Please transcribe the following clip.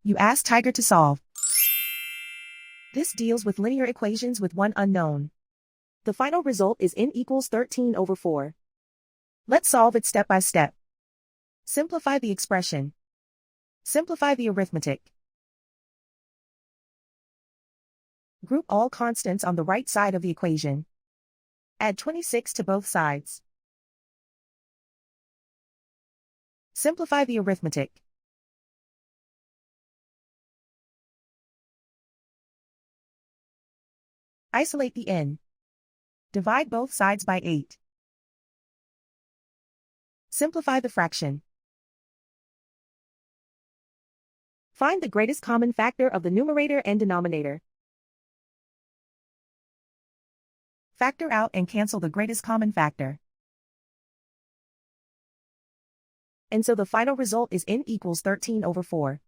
You ask Tiger to solve. This deals with linear equations with one unknown. The final result is n equals 13/4. Let's solve it step by step. Simplify the expression. Simplify the arithmetic. Group all constants on the right side of the equation. Add 26 to both sides. Simplify the arithmetic. Isolate the n. Divide both sides by 8. Simplify the fraction. Find the greatest common factor of the numerator and denominator. Factor out and cancel the greatest common factor. And so the final result is n equals 13/4.